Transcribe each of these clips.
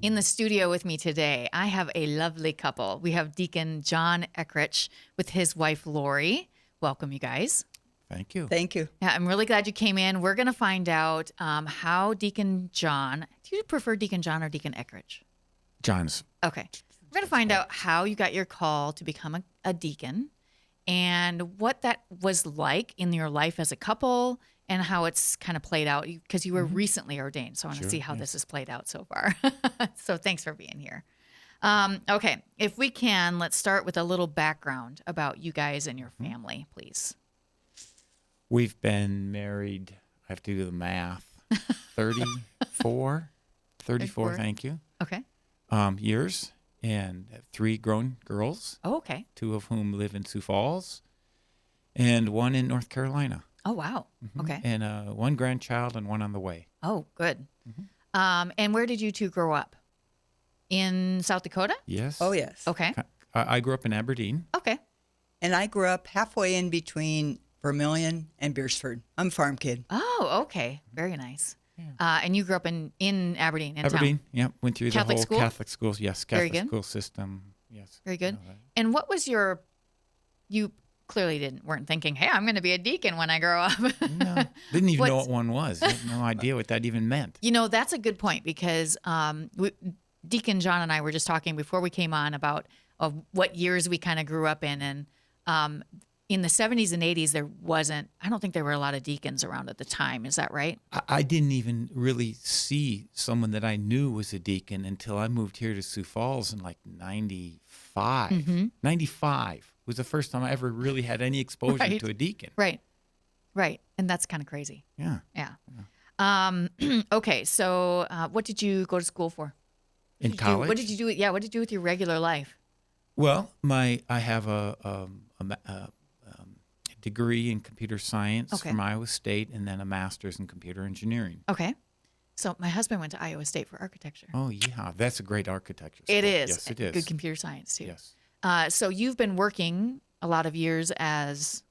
In the studio with me today, I have a lovely couple. We have Deacon Jon Eckrich with his wife, Lori. Welcome, you guys. Thank you. Thank you. Yeah, I'm really glad you came in. We're going to find out how Deacon Jon, do you prefer Deacon Jon or Deacon Eckrich? John's. Okay. We're going to find out how you got your call to become a deacon and what that was like in your life as a couple and how it's kind of played out because you were recently ordained. So I want to see how this has played out so far. So thanks for being here. Okay. If we can, let's start with a little background about you guys and your family, please. We've been married, I have to do the math, 34, thank you, Okay. years, and have 3 grown girls, Oh, okay. 2 of whom live in Sioux Falls, and 1 in North Carolina. Oh, wow. Okay. And 1 grandchild and 1 on the way. Oh, good. And where did you two grow up? In South Dakota? Yes. Oh, yes. Okay. I grew up in Aberdeen. Okay. And I grew up halfway in between Vermilion and Beersford. I'm a farm kid. Oh, okay. Very nice. And you grew up in Aberdeen, in Aberdeen, town. yep. Went through Catholic the whole school? Catholic schools. Yes, Very Catholic good. school system. Yes. Very good. I know that. And what was you clearly weren't thinking, hey, I'm going to be a deacon when I grow up. No, didn't even know What's- what one was. I had no idea what that even meant. You know, that's a good point because Deacon Jon and I were just talking before we came on about what years we kind of grew up in. And in the 70s and 80s, I don't think there were a lot of deacons around at the time. Is that right? I didn't even really see someone that I knew was a deacon until I moved here to Sioux Falls in like 95. 95 was the first time I ever really had any exposure Right. to a deacon. Right. Right. And that's kind of crazy. Yeah. Yeah. Okay. So what did you go to school for? In college. What did you do? Yeah. What did you do with your regular life? Well, I have a degree in computer science Okay. from Iowa State and then a master's in computer engineering. Okay. So my husband went to Iowa State for architecture. Oh, yeah. That's a great architecture school. It is. Yes, it is. Good computer science too. Yes. So you've been working a lot of years as.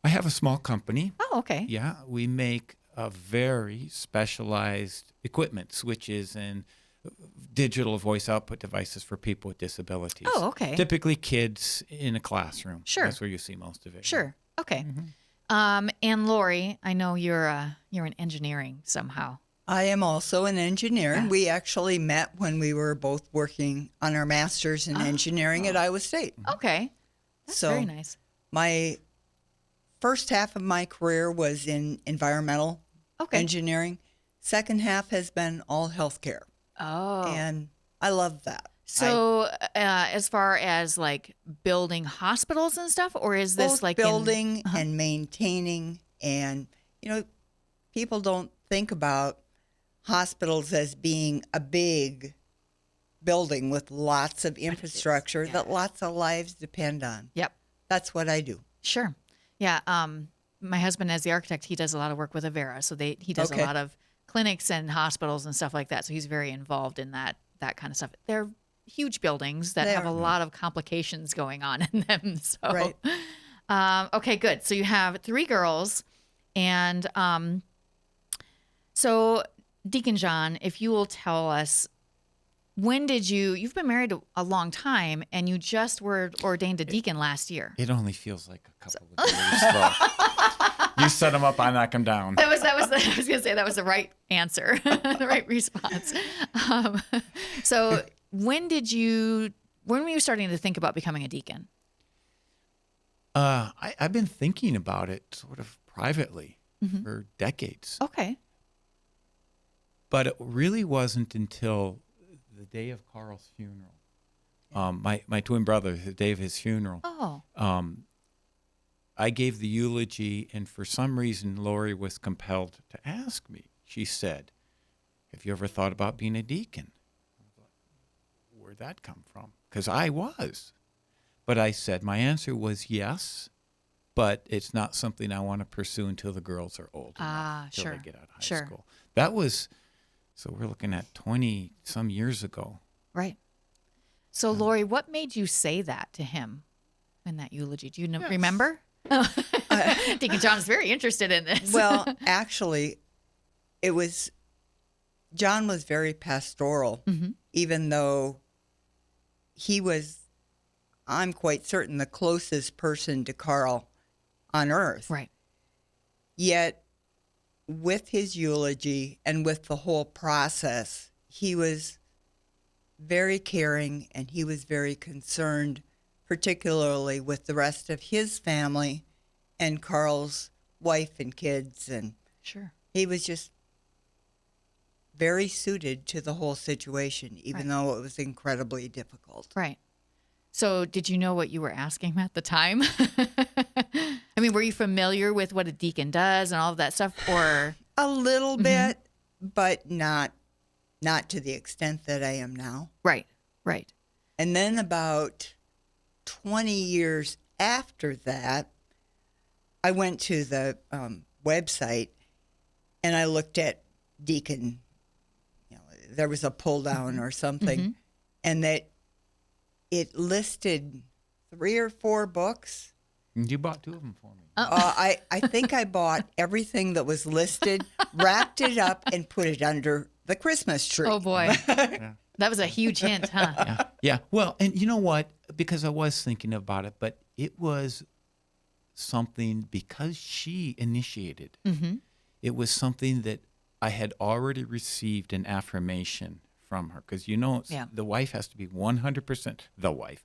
I have a small company. Oh, okay. Yeah, we make a very specialized equipment, switches and digital voice output devices for people with disabilities. Oh, okay. Typically kids in a classroom. Sure. That's where you see most of it. Sure. Okay. And Lori, I know you're in engineering somehow. I am also an engineer. Yeah. We actually met when we were both working on our master's in engineering at Iowa State. Okay. That's So- very nice. My first half of my career was in environmental Okay. engineering. Second half has been all healthcare. Oh. And I love that. So, as far as like building hospitals and stuff, or is this Both like building and maintaining, and people don't think about hospitals as being a big building with lots of infrastructure that lots of lives depend on. Yep. That's what I do. Sure. Yeah. My husband, as the architect, he does a lot of work with Avera, so he does Okay. a lot of clinics and hospitals and stuff like that. So he's very involved in that kind of stuff. They're huge buildings that They have a are. lot of complications going on in them. So, Right. Okay, good. So you have 3 girls, and so Deacon Jon, if you will tell us, when did you've been married a long time, and you just were ordained a deacon last year. It only feels like a couple of years. So you set them up, I knock them down. I was going to say that was the right answer, the right response. So when were you starting to think about becoming a deacon? I've been thinking about it sort of privately for decades. Okay. But it really wasn't until the day of Carl's funeral. My twin brother, the day of his funeral. Oh. I gave the eulogy, and for some reason, Lori was compelled to ask me. She said, "Have you ever thought about being a deacon?" I thought, where'd that come from? Because I was. But I said, my answer was yes, but it's not something I want to pursue until the girls are old enough, until sure. they get out of high Sure. school. That was, so we're looking at 20-some years ago. Right. So Lori, what made you say that to him in that eulogy? Do you Yes. remember? Deacon Jon's very interested in this. Well, actually, it was John was very pastoral, even though he was, I'm quite certain, the closest person to Carl on earth. Right. Yet, with his eulogy and with the whole process, he was very caring and he was very concerned, particularly with the rest of his family and Carl's wife and kids. And Sure. he was just very suited to the whole situation, even though it was incredibly difficult. Right. So did you know what you were asking him at the time? I mean, were you familiar with what a deacon does and all of that stuff, or? A little bit, but not to the extent that I am now. Right, right. And then about 20 years after that, I went to the website and I looked at deacon. You know, there was a pull down or something, and that it listed 3 or 4 books. You bought 2 of them for me. I think I bought everything that was listed, wrapped it up, and put it under the Christmas tree. Oh, boy. That was a huge hint, huh? Yeah. Well, and you know what? Because I was thinking about it, but it was something, because she initiated, it was something that I had already received an affirmation from her. Because, the wife has to be 100%, the wife.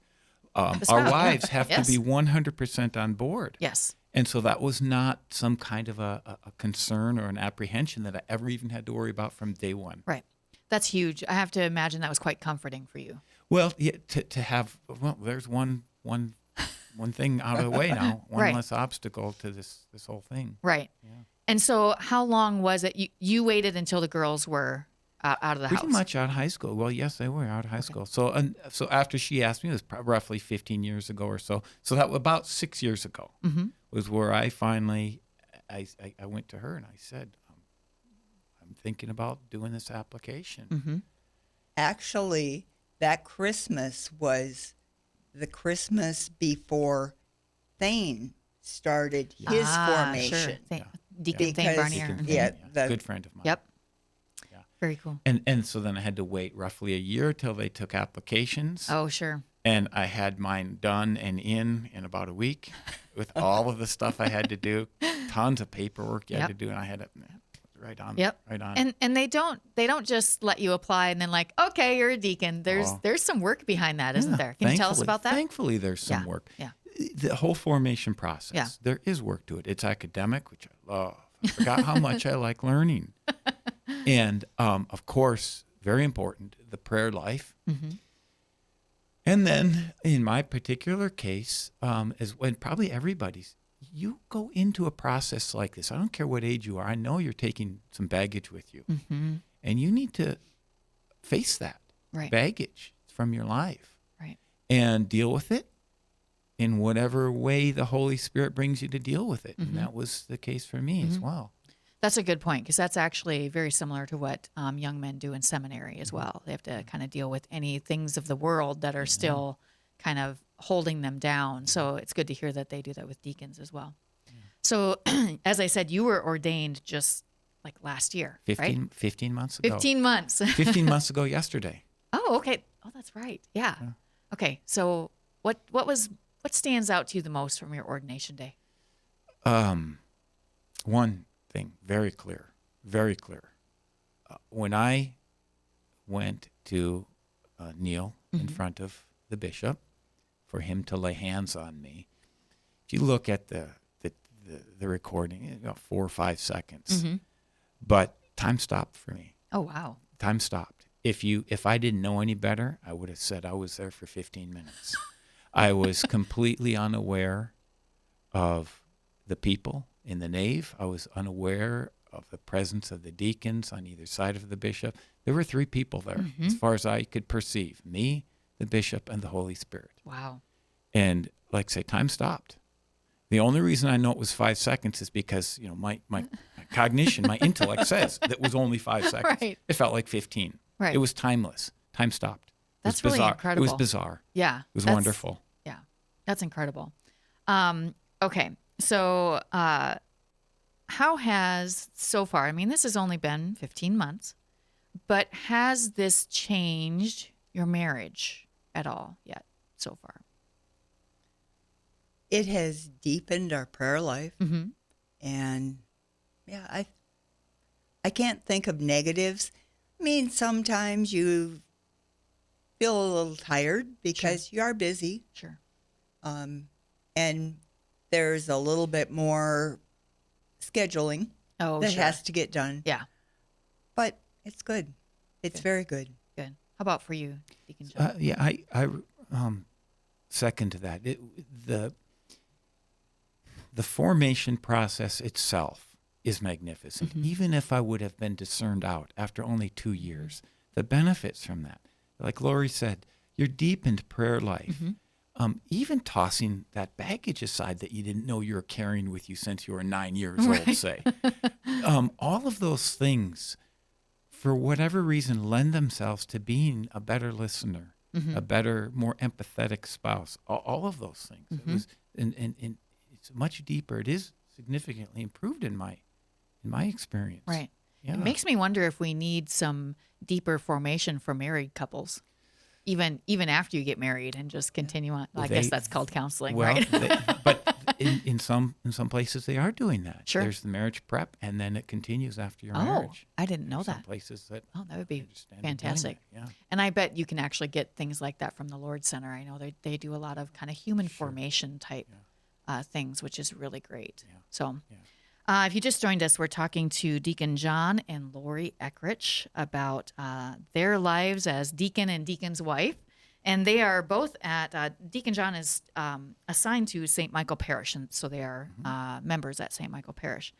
Our wives have to be 100% on board. Yes. And so that was not some kind of a concern or an apprehension that I ever even had to worry about from day one. Right. That's huge. I have to imagine that was quite comforting for you. Well, yeah, to have, there's one thing out of the way now, one less obstacle to this whole thing. Right. Yeah. And so how long was it? You waited until the girls were out of the house? Pretty much out of high school. Well, yes, they were out of high school. So after she asked me, it was roughly 15 years ago or so. So that was about 6 years ago was where I finally, I went to her and I said, I'm thinking about doing this application. Actually, that Christmas was the Christmas before Thane started his formation. Sure. Deacon Thane Barnier. Good friend of mine. Yep. Very cool. And so then I had to wait roughly a year till they took applications. Oh, sure. And I had mine done and in about a week with all of the stuff I had to do, tons of paperwork you had to do, and I had it right on. Yep. Right on. And they don't just let you apply and then like, okay, you're a deacon. There's some work behind that, isn't there? Can you tell us about that? Thankfully, there's some work. Yeah. The whole formation process, there is work to it. It's academic, which I love. I forgot how much I like learning. And, of course, very important, the prayer life. And then in my particular case, is when probably everybody's, you go into a process like this. I don't care what age you are. I know you're taking some baggage with you. And you need to face that baggage from your life. Right. And deal with it in whatever way the Holy Spirit brings you to deal with it. And that was the case for me as well. That's a good point, because that's actually very similar to what young men do in seminary as well. They have to kind of deal with any things of the world that are still kind of holding them down. So it's good to hear that they do that with deacons as well. So as I said, you were ordained just like last year, 15 months ago. 15 months. 15 months ago yesterday. Oh, okay. Oh, that's right. Yeah. Okay. So what stands out to you the most from your ordination day? One thing, very clear. When I went to kneel in front of the bishop for him to lay hands on me, if you look at the recording, about 4 or 5 seconds, but time stopped for me. Oh, wow. Time stopped. If I didn't know any better, I would have said I was there for 15 minutes. I was completely unaware of the people in the nave. I was unaware of the presence of the deacons on either side of the bishop. There were 3 people there, as far as I could perceive: me, the bishop, and the Holy Spirit. Wow. And like I say, time stopped. The only reason I know it was 5 seconds is because my cognition, my intellect says that it was only 5 seconds. Right. It felt like 15. Right. It was timeless. Time stopped. That's it was really bizarre. incredible. It was bizarre. Yeah. It was wonderful. Yeah. That's incredible. Okay. So how has so far, I mean, this has only been 15 months. But has this changed your marriage at all yet so far? It has deepened our prayer life. Mm-hmm. And yeah, I can't think of negatives. I mean, sometimes you feel a little tired because you are busy. Sure. And there's a little bit more scheduling that sure. has to get done. Yeah. But it's good. It's very good. Good. How about for you, Deacon Jon? I second to that. The formation process itself is magnificent. Mm-hmm. Even if I would have been discerned out after only 2 years, the benefits from that, like Lori said, your deepened prayer life, even tossing that baggage aside that you didn't know you were carrying with you since you were 9 years old, say. All of those things, for whatever reason, lend themselves to being a better listener, a better, more empathetic spouse. All of those things. It was, and it's much deeper. It is significantly improved in my experience. Right. Yeah. It makes me wonder if we need some deeper formation for married couples, even after you get married, and just continue on. I guess that's called counseling, right? But in some places they are doing that. Sure. There's the marriage prep, and then it continues after your Oh, marriage. I didn't know Some that. places that Oh, that would be understand doing fantastic. that, yeah. And I bet you can actually get things like that from the Lord Center. I know they do a lot of kind of human formation type things, which is really great. Yeah. So Yeah. if you just joined us, we're talking to Deacon Jon and Lori Eckrich about their lives as deacon and deacon's wife. And they are both at, Deacon Jon is assigned to St. Michael Parish, and so they are members at St. Michael Parish.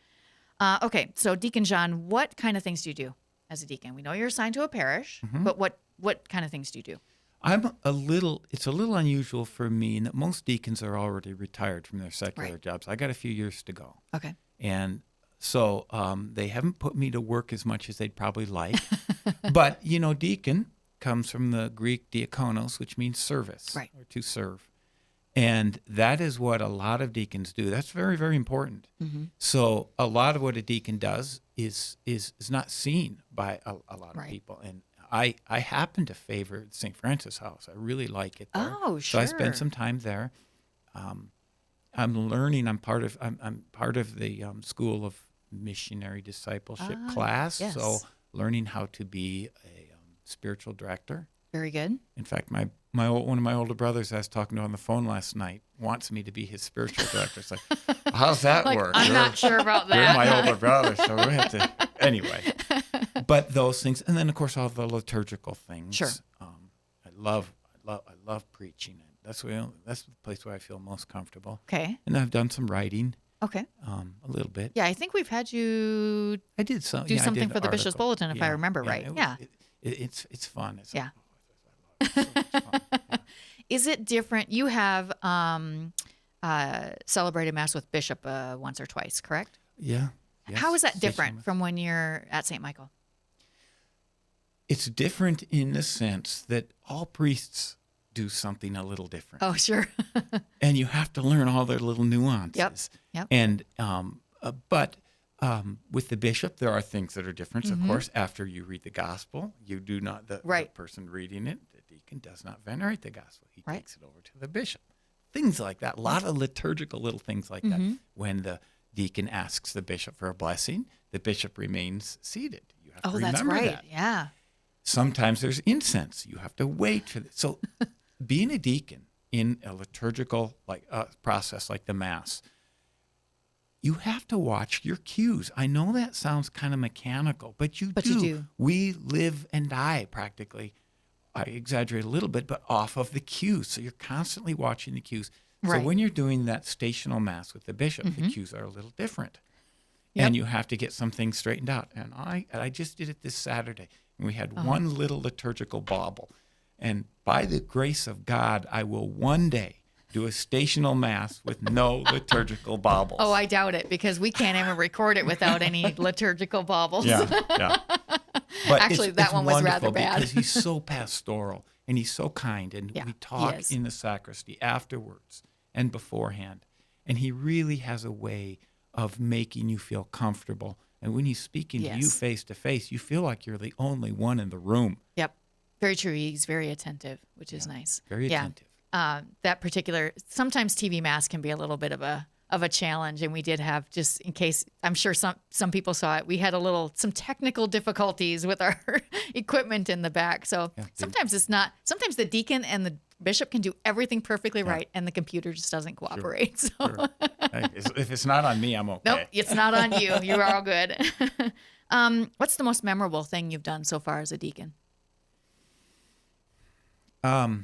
Okay, so Deacon Jon, what kind of things do you do as a deacon? We know you're assigned to a parish, but what kind of things do you do? It's a little unusual for me in that most deacons are already retired from their secular Right. jobs. I got a few years to go. Okay. And so they haven't put me to work as much as they'd probably like. But, deacon comes from the Greek diakonos, which means service, Right. or to serve. And that is what a lot of deacons do. That's very, very important. So a lot of what a deacon does is not seen by a lot of Right. people. And I happen to favor St. Francis House. I really like it there. Oh, So I sure. spend some time there. I'm learning. I'm part of the School of Missionary Discipleship class. yes. So learning how to be a spiritual director. Very good. In fact, one of my older brothers I was talking to on the phone last night wants me to be his spiritual director. It's like, how's that work? I'm not sure about You're that. my older brother, so we have to. Anyway, but those things, and then of course all the liturgical things. Sure. I love preaching. That's the place where I feel most comfortable. Okay. And I've done some writing, Okay. a little bit. Yeah, I think we've had you I did some. do I something did for the Bishop's article. Bulletin, if I remember right. It was- Yeah. It's fun. Yeah. I love it. It's so much fun. Yeah. Is it different? You have celebrated Mass with Bishop once or twice, correct? Yeah. Yes. How is that Station different Mass. from when you're at St. Michael? It's different in the sense that all priests do something a little different. Oh, sure. And you have to learn all their little nuances. Yep. And but with the bishop, there are things that are different. Of course, after you read the gospel, you do not the Right. person reading it. The deacon does not venerate the gospel. He Right. takes it over to the bishop. Things like that. A lot of liturgical little things like that. When the deacon asks the bishop for a blessing, the bishop remains seated. You have to Oh, remember that's right. that. Yeah. Sometimes there's incense. You have to wait for this. So being a deacon in a liturgical process like the Mass, you have to watch your cues. I know that sounds kind of mechanical, but you do. We live and die practically. I exaggerate a little bit, but off of the cues. So you're constantly watching the cues. Right. So when you're doing that stational Mass with the bishop, the cues are a little different. Yep. And you have to get some things straightened out. And I just did it this Saturday. And we had one little liturgical bauble. And by the grace of God, I will one day do a stational Mass with no liturgical baubles. Oh, I doubt it, because we can't even record it without any liturgical baubles. Yeah. But Actually, that one was rather wonderful bad. because he's so pastoral and he's so kind. And Yeah, we he talk is. in the sacristy afterwards and beforehand. And he really has a way of making you feel comfortable And when he's speaking to you Yes. face to face, you feel like you're the only one in the room. Yep. Very true. He's very attentive, which is nice. Very attentive. That particular, sometimes TV Mass can be a little bit of a challenge, and we did have, just in case, I'm sure some people saw it, we had some technical difficulties with our equipment in the back. So sometimes sometimes the deacon and the bishop can do everything perfectly right, and the computer just doesn't cooperate. So Sure. Hey, if it's not on me, I'm okay. nope, it's not on you. You are all good. What's the most memorable thing you've done so far as a deacon? I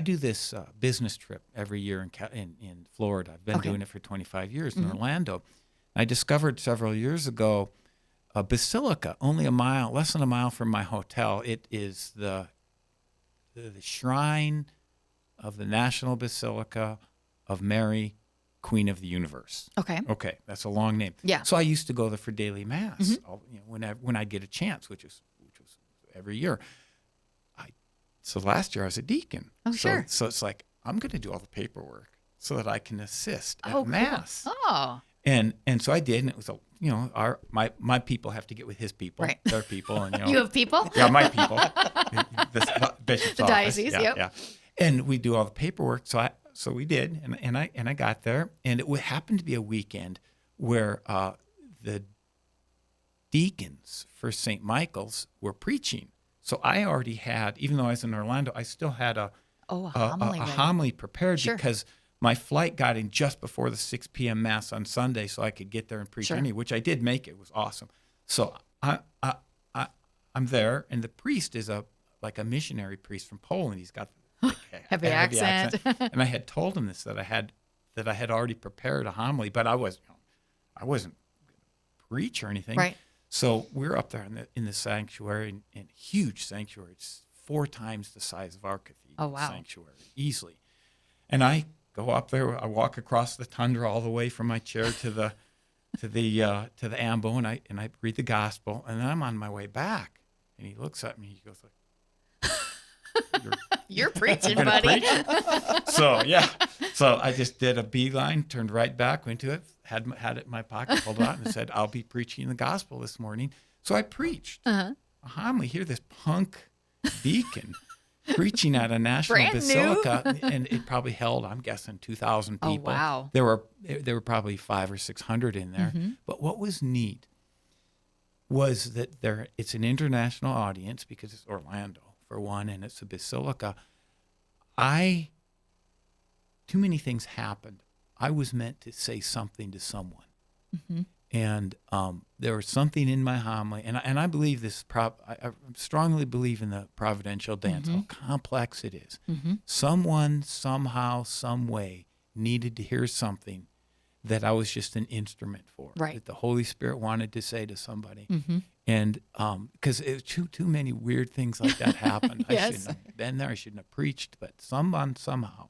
do this business trip every year in Florida. I've been doing it for 25 years in Orlando. I discovered several years ago a basilica only less than a mile from my hotel. It is the shrine of the National Basilica of Mary, Queen of the Universe. Okay. Okay, that's a long name. Yeah. So I used to go there for daily mass, when I get a chance, which was every year. So last year I was a deacon. Oh, sure. So it's like, I'm going to do all the paperwork so that I can assist at Cool. mass. Oh. And so I did, and it was my people have to get with his people, Right. their people, and You have people? yeah, my people, the bishop's The office. diocese, yeah, yep. yeah. And we do all the paperwork. So we did, and I got there, and it happened to be a weekend where the deacons for St. Michael's were preaching. So I already had, even though I was in Orlando, I still had a homily prepared Sure. because my flight got in just before the 6 p.m. Mass on Sunday, so I could get there and preach Sure. which I did make. It was awesome. So I'm there, and the priest is like a missionary priest from Poland. He's got like a Heavy accent. and I had told him this that I had already prepared a homily, but I wasn't going to preach or anything. Right. So we're up there in the sanctuary, in huge sanctuary. It's 4 times the size of our cathedral sanctuary, easily. And I go up there. I walk across the tundra all the way from my chair to the ambo, and I read the gospel, and then I'm on my way back. And he looks at me. He goes like, You're preaching, "You're gonna buddy." preach?" So I just did a beeline, turned right back, went to it, had it in my pocket, pulled it out, and said, "I'll be preaching the gospel this morning." So I preached a homily. Here, this punk deacon preaching at a national Brand basilica, and it probably held, I'm guessing, 2,000 people. Oh, wow. There were probably 500 or 600 in there. But what was neat was that it's an international audience because it's Orlando for one, and it's a basilica. Too many things happened. I was meant to say something to someone. And there was something in my homily, and I believe this. I strongly believe in the providential dance. How complex it is. Someone, somehow, some way, needed to hear something that I was just an instrument for. Right. That the Holy Spirit wanted to say to somebody, and because too many weird things like that happened. Yes. I shouldn't have been there. I shouldn't have preached, but someone somehow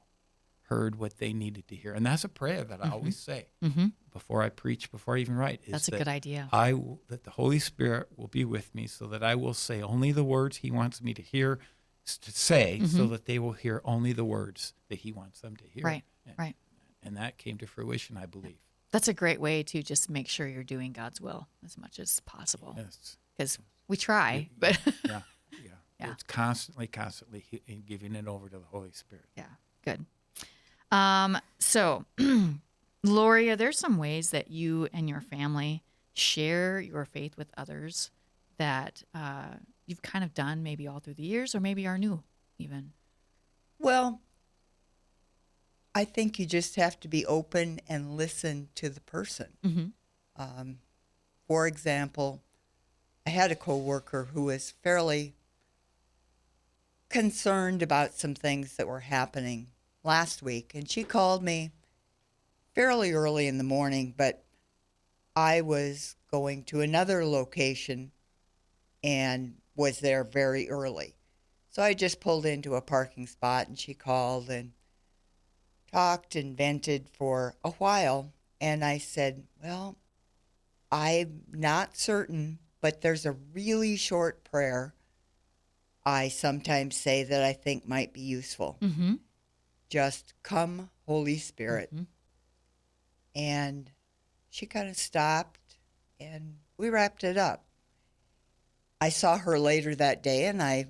heard what they needed to hear, and that's a prayer that I always say before I preach, before I even write. That's a good idea. That the Holy Spirit will be with me, so that I will say only the words He wants me to hear, to say, so that they will hear only the words that He wants them to hear. Right. Right. And that came to fruition, I believe. That's a great way to just make sure you're doing God's will as much as possible. Yes. Because we try, but Yeah. Yeah. It's constantly giving it over to the Holy Spirit. yeah, good. So, Lori, are there some ways that you and your family share your faith with others that you've kind of done maybe all through the years, or maybe are new even? Well, I think you just have to be open and listen to the person. For example, I had a coworker who was fairly concerned about some things that were happening last week, and she called me fairly early in the morning, but I was going to another location and was there very early. So I just pulled into a parking spot, and she called and talked and vented for a while. And I said, well, I'm not certain, but there's a really short prayer I sometimes say that I think might be useful. Just come, Holy Spirit. And she kind of stopped, and we wrapped it up. I saw her later that day, and I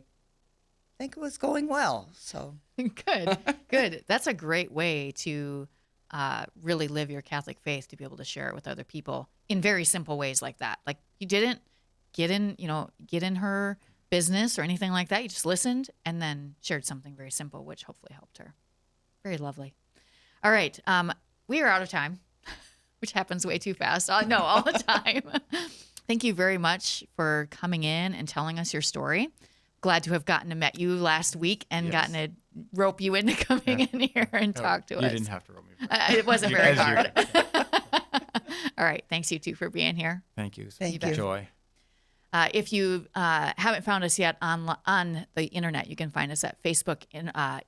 think it was going well. So Good, good. That's a great way to really live your Catholic faith, to be able to share it with other people in very simple ways like that. Like, you didn't get in her business or anything like that. You just listened and then shared something very simple, which hopefully helped her. Very lovely. All right. We are out of time, which happens way too fast. No, all the time. Thank you very much for coming in and telling us your story. Glad to have gotten to met you last week and gotten to rope you into coming in here and talk to us. You didn't have to rope me. It wasn't very As you- hard. All right. Thanks, you two, for being here. Thank you. Thank you. Joy. If you haven't found us yet on the internet, you can find us at Facebook,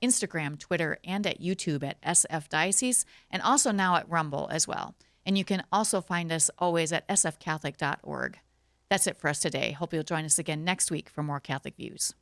Instagram, Twitter, and at YouTube at SF Diocese, and also now at Rumble as well. And you can also find us always at sfcatholic.org. That's it for us today. Hope you'll join us again next week for more Catholic Views.